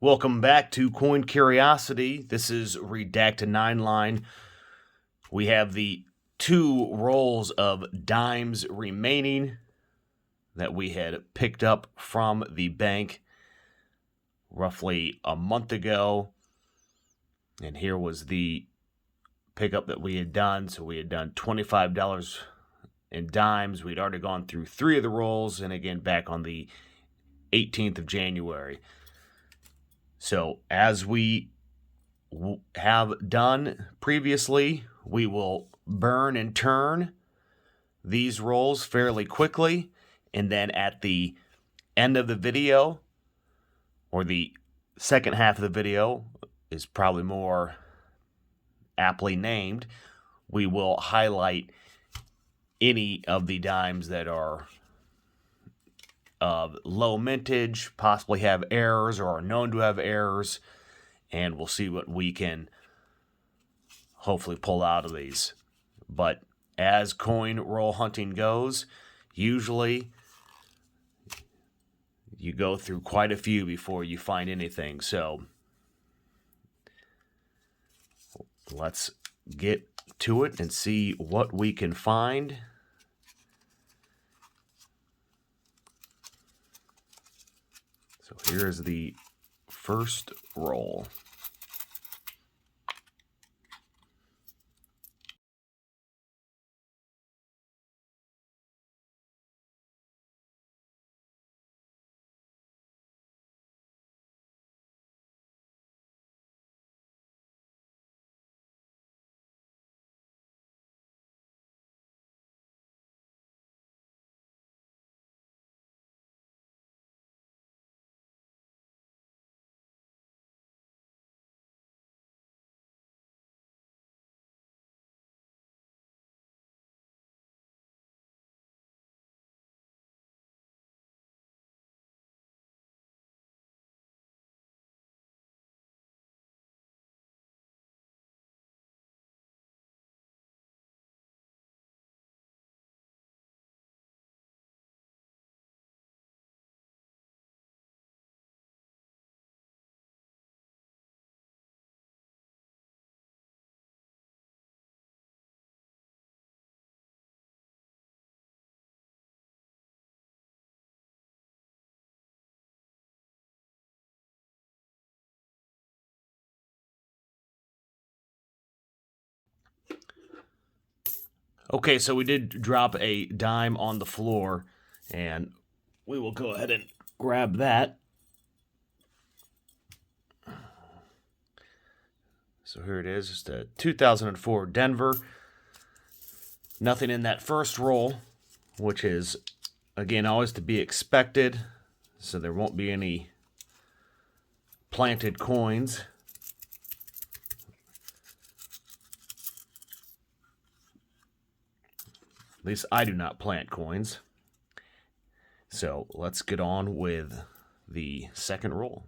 Welcome back to Coin Curiosity. This is Redacted 9 line. We have the 2 rolls of dimes remaining that we had picked up from the bank roughly a month ago. And here was the pickup that we had done. So we had done $25 in dimes. We'd already gone through 3 of the rolls, and again back on the 18th of January. So as we have done previously, we will burn and turn these rolls fairly quickly, and then at the end of the video, or the second half of the video is probably more aptly named, we will highlight any of the dimes that are of low mintage, possibly have errors or are known to have errors, and we'll see what we can hopefully pull out of these. But as coin roll hunting goes, usually you go through quite a few before you find anything. So let's get to it and see what we can find. So here's the first roll. Okay, so we did drop a dime on the floor, and we will go ahead and grab that. So here it is, just a 2004 Denver. Nothing in that first roll, which is, again, always to be expected. So there won't be any planted coins. At least I do not plant coins. So let's get on with the second roll.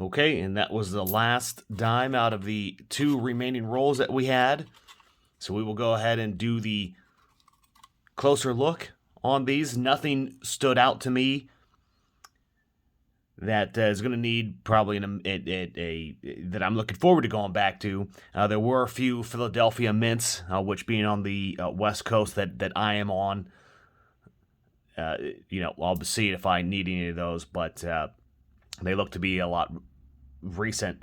Okay, and that was the last dime out of the 2 remaining rolls that we had. So we will go ahead and do the closer look on these. Nothing stood out to me that is going to need probably that I'm looking forward to going back to. There were a few Philadelphia mints, which being on the West Coast that I am on, I'll see if I need any of those, but they look to be a lot recent,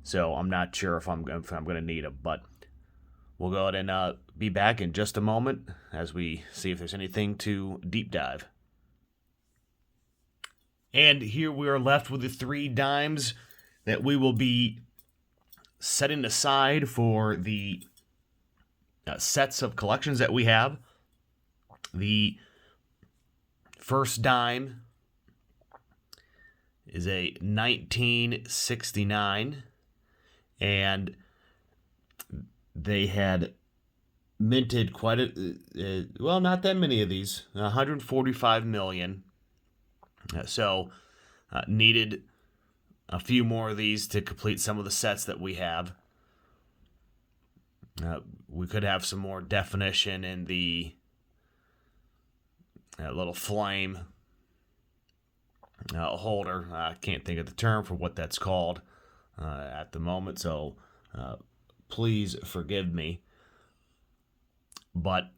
so I'm not sure if I'm going to need them. But we'll go ahead and be back in just a moment as we see if there's anything to deep dive. And here we are left with the 3 dimes that we will be setting aside for the sets of collections that we have. The first dime is a 1969, and they had minted quite not that many of these, 145 million. So needed a few more of these to complete some of the sets that we have. We could have some more definition in the little flame holder. I can't think of the term for what that's called at the moment, so please forgive me. But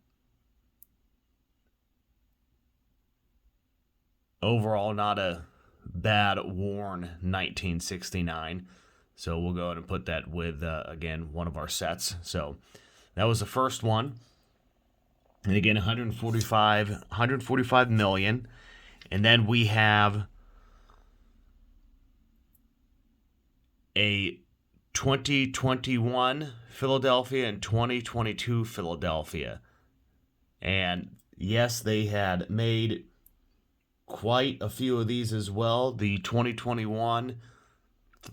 overall, not a bad worn 1969. So we'll go ahead and put that with, again, one of our sets. So that was the first one. And again, 145 million. And then we have a 2021 Philadelphia and 2022 Philadelphia. And yes, they had made quite a few of these as well. The 2021,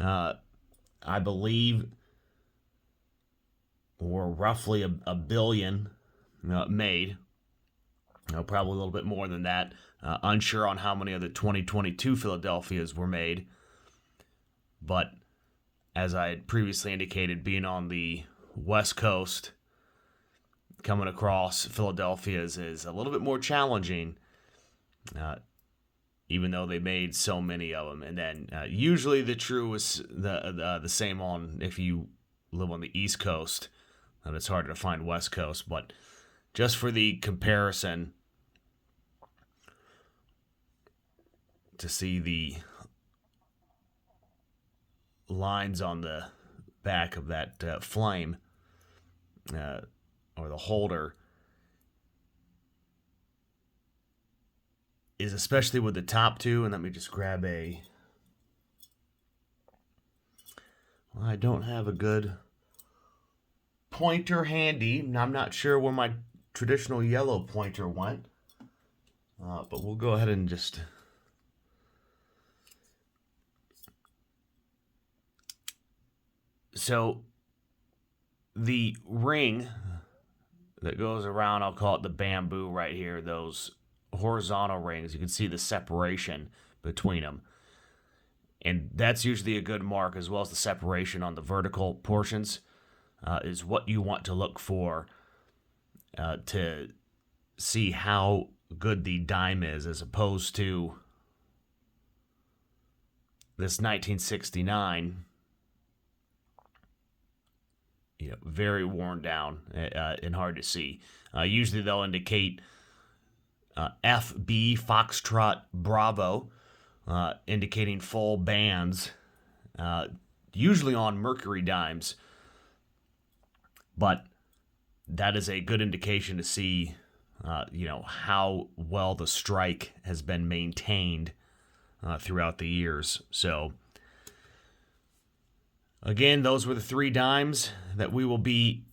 I believe, were roughly a billion made. Probably a little bit more than that. Unsure on how many of the 2022 Philadelphias were made. But as I had previously indicated, being on the West Coast, coming across Philadelphia's is a little bit more challenging, even though they made so many of them. And then usually the true is the same on if you live on the East Coast, and it's harder to find West Coast. But just for the comparison, to see the lines on the back of that flame or the holder is, especially with the top two, and let me just grab I don't have a good pointer handy. I'm not sure where my traditional yellow pointer went, but we'll go ahead and just so the ring that goes around, I'll call it the bamboo right here, those horizontal rings, you can see the separation between them. And that's usually a good mark, as well as the separation on the vertical portions, is what you want to look for to see how good the dime is, as opposed to this 1969, very worn down and hard to see. Usually they'll indicate FB, Foxtrot, Bravo, indicating full bands, usually on Mercury dimes. But that is a good indication to see, how well the strike has been maintained throughout the years. So, again, those were the 3 dimes that we will be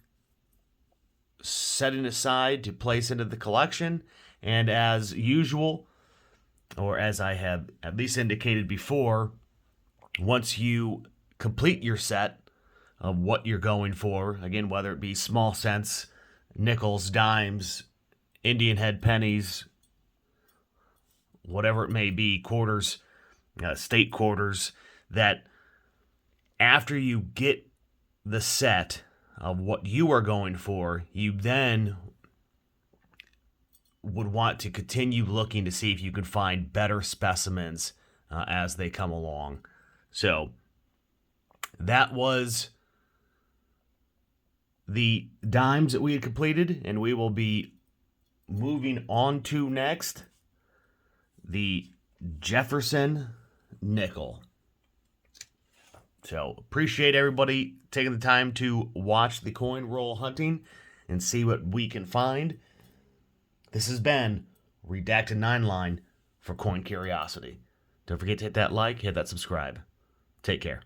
setting aside to place into the collection. And as usual, or as I have at least indicated before, once you complete your set of what you're going for, again, whether it be small cents, nickels, dimes, Indian head pennies, whatever it may be, quarters, state quarters, that after you get the set of what you are going for, you then would want to continue looking to see if you can find better specimens as they come along. So that was the dimes that we had completed, and we will be moving on to next the Jefferson nickel. So appreciate everybody taking the time to watch the coin roll hunting and see what we can find. This has been Redacted 9line for Coin Curiosity. Don't forget to hit that like, hit that subscribe. Take care.